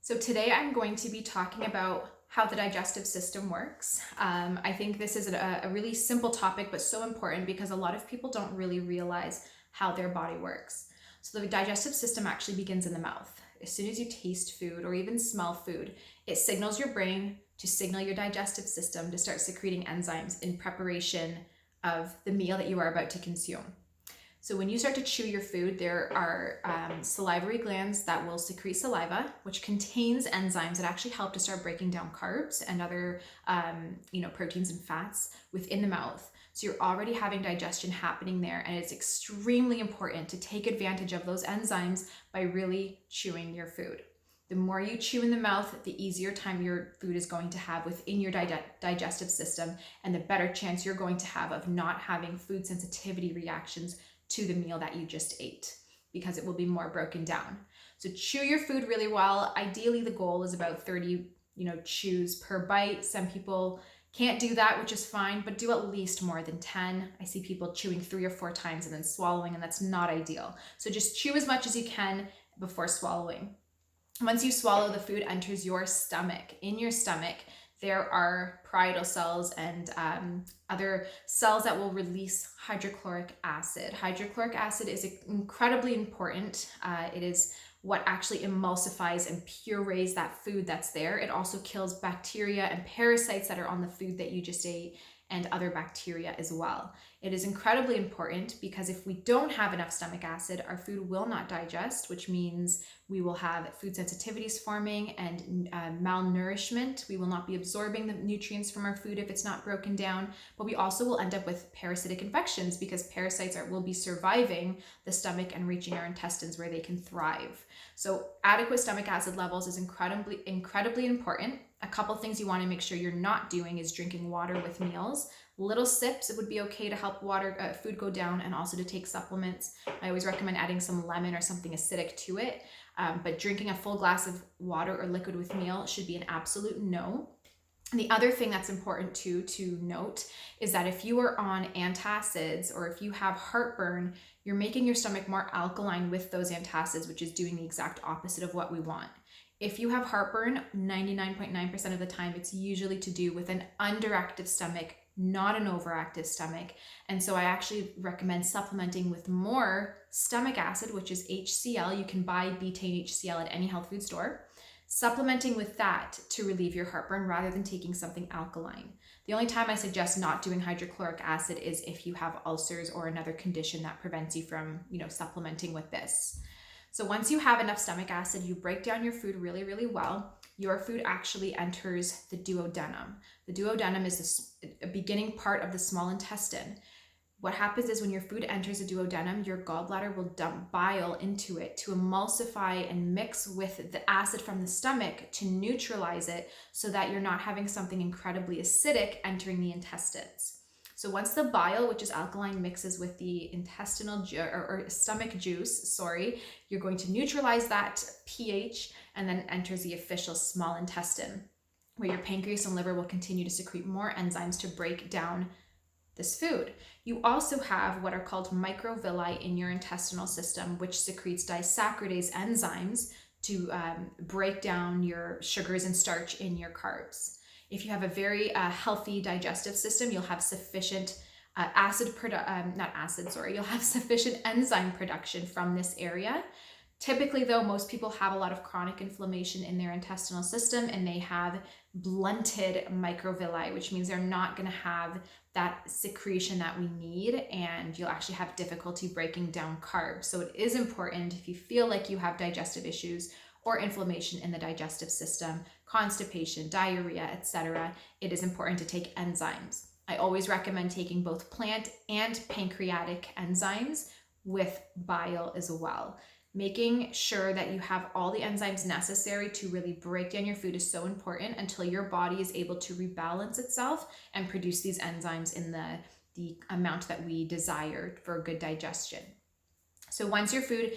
So today I'm going to be talking about how the digestive system works. I think this is a really simple topic, but so important because a lot of people don't really realize how their body works. So the digestive system actually begins in the mouth. As soon as you taste food or even smell food, it signals your brain to signal your digestive system to start secreting enzymes in preparation of the meal that you are about to consume. So when you start to chew your food, there are salivary glands that will secrete saliva, which contains enzymes that actually help to start breaking down carbs and other, proteins and fats within the mouth. So you're already having digestion happening there, and it's extremely important to take advantage of those enzymes by really chewing your food. The more you chew in the mouth, the easier time your food is going to have within your digestive system, and the better chance you're going to have of not having food sensitivity reactions to the meal that you just ate, because it will be more broken down. So chew your food really well. Ideally, the goal is about 30, chews per bite. Some people can't do that, which is fine, but do at least more than 10. I see people chewing 3 or 4 times and then swallowing, and that's not ideal. So just chew as much as you can before swallowing. Once you swallow, the food enters your stomach. In your stomach, there are parietal cells and other cells that will release hydrochloric acid. Hydrochloric acid is incredibly important. It is what actually emulsifies and purees that food that's there. It also kills bacteria and parasites that are on the food that you just ate, and other bacteria as well. It is incredibly important because if we don't have enough stomach acid, our food will not digest, which means we will have food sensitivities forming and malnourishment. We will not be absorbing the nutrients from our food if it's not broken down, but we also will end up with parasitic infections because parasites will be surviving the stomach and reaching our intestines where they can thrive. So adequate stomach acid levels is incredibly important. A couple things you want to make sure you're not doing is drinking water with meals. Little sips, it would be okay to help food go down, and also to take supplements. I always recommend adding some lemon or something acidic to it, but drinking a full glass of water or liquid with meal should be an absolute no. The other thing that's important to note is that if you are on antacids or if you have heartburn, you're making your stomach more alkaline with those antacids, which is doing the exact opposite of what we want. If you have heartburn, 99.9% of the time, it's usually to do with an underactive stomach, not an overactive stomach. And so I actually recommend supplementing with more stomach acid, which is HCl. You can buy betaine HCl at any health food store. Supplementing with that to relieve your heartburn rather than taking something alkaline. The only time I suggest not doing hydrochloric acid is if you have ulcers or another condition that prevents you from, supplementing with this. So once you have enough stomach acid, you break down your food really, really well. Your food actually enters the duodenum. The duodenum is the beginning part of the small intestine. What happens is when your food enters the duodenum, your gallbladder will dump bile into it to emulsify and mix with the acid from the stomach to neutralize it so that you're not having something incredibly acidic entering the intestines. So once the bile, which is alkaline, mixes with the intestinal or stomach juice, you're going to neutralize that pH, and then enters the official small intestine, where your pancreas and liver will continue to secrete more enzymes to break down this food. You also have what are called microvilli in your intestinal system, which secretes disaccharidase enzymes to break down your sugars and starch in your carbs. If you have a very healthy digestive system, you'll have sufficient you'll have sufficient enzyme production from this area. Typically, though, most people have a lot of chronic inflammation in their intestinal system, and they have blunted microvilli, which means they're not going to have that secretion that we need, and you'll actually have difficulty breaking down carbs. So it is important, if you feel like you have digestive issues or inflammation in the digestive system, constipation, diarrhea, etc., it is important to take enzymes. I always recommend taking both plant and pancreatic enzymes with bile as well. Making sure that you have all the enzymes necessary to really break down your food is so important until your body is able to rebalance itself and produce these enzymes in the amount that we desire for good digestion. So once your food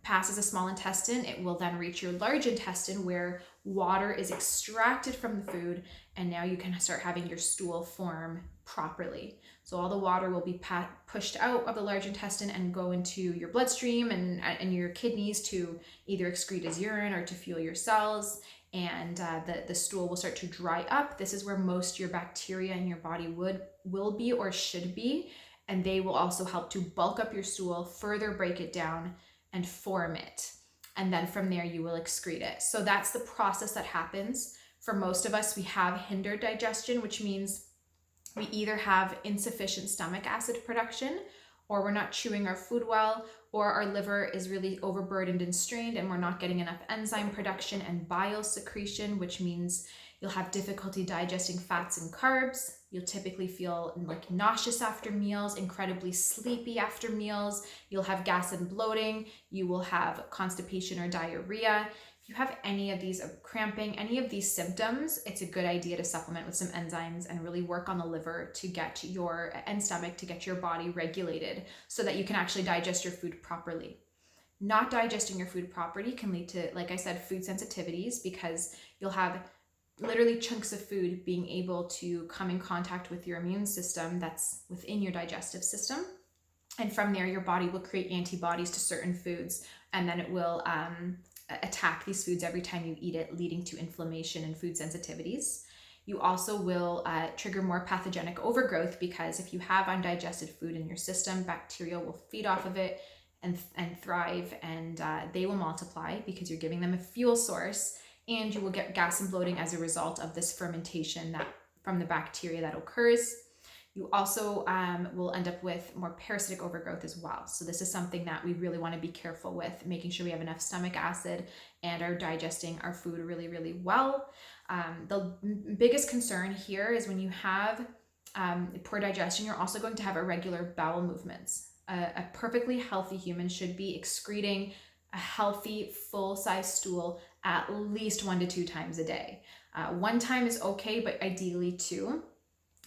passes a small intestine, it will then reach your large intestine where water is extracted from the food, and now you can start having your stool form properly. So all the water will be pushed out of the large intestine and go into your bloodstream and your kidneys to either excrete as urine or to fuel your cells, and the stool will start to dry up. This is where most of your bacteria in your body will be or should be, and they will also help to bulk up your stool, further break it down, and form it. And then from there, you will excrete it. So that's the process that happens. For most of us, we have hindered digestion, which means we either have insufficient stomach acid production, or we're not chewing our food well, or our liver is really overburdened and strained and we're not getting enough enzyme production and bile secretion, which means you'll have difficulty digesting fats and carbs. You'll typically feel like nauseous after meals, incredibly sleepy after meals. You'll have gas and bloating. You will have constipation or diarrhea. If you have any of these, cramping, any of these symptoms, it's a good idea to supplement with some enzymes and really work on the liver to get your and stomach to get your body regulated so that you can actually digest your food properly. Not digesting your food properly can lead to, like I said, food sensitivities, because you'll have literally chunks of food being able to come in contact with your immune system that's within your digestive system. And from there, your body will create antibodies to certain foods, and then it will attack these foods every time you eat it, leading to inflammation and food sensitivities. You also will trigger more pathogenic overgrowth, because if you have undigested food in your system, bacteria will feed off of it and thrive, and they will multiply because you're giving them a fuel source, and you will get gas and bloating as a result of this fermentation that from the bacteria that occurs. You also will end up with more parasitic overgrowth as well. So this is something that we really want to be careful with, making sure we have enough stomach acid and are digesting our food really, really well. The biggest concern here is when you have poor digestion, you're also going to have irregular bowel movements. A perfectly healthy human should be excreting a healthy full-size stool at least 1 to 2 times a day. 1 time is okay, but ideally 2.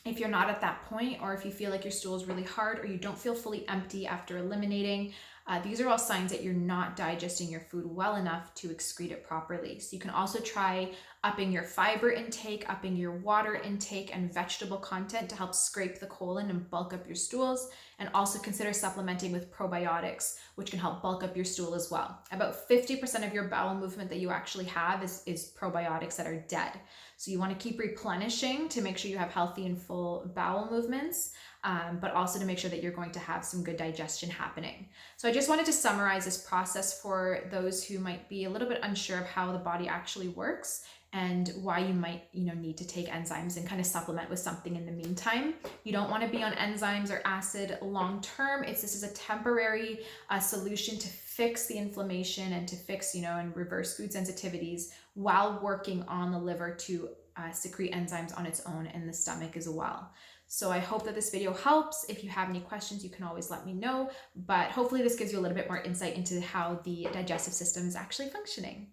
If you're not at that point, or if you feel like your stool is really hard, or you don't feel fully empty after eliminating, these are all signs that you're not digesting your food well enough to excrete it properly. So you can also try upping your fiber intake, upping your water intake, and vegetable content to help scrape the colon and bulk up your stools. And also consider supplementing with probiotics, which can help bulk up your stool as well. About 50% of your bowel movement that you actually have is probiotics that are dead. So you want to keep replenishing to make sure you have healthy and full bowel movements, but also to make sure that you're going to have some good digestion happening. So I just wanted to summarize this process for those who might be a little bit unsure of how the body actually works and why you might need to take enzymes and kind of supplement with something in the meantime. You don't want to be on enzymes or acid long term. This is a temporary solution to fix the inflammation and to fix and reverse food sensitivities while working on the liver to secrete enzymes on its own, and the stomach as well. So I hope that this video helps. If you have any questions, you can always let me know, but hopefully this gives you a little bit more insight into how the digestive system is actually functioning.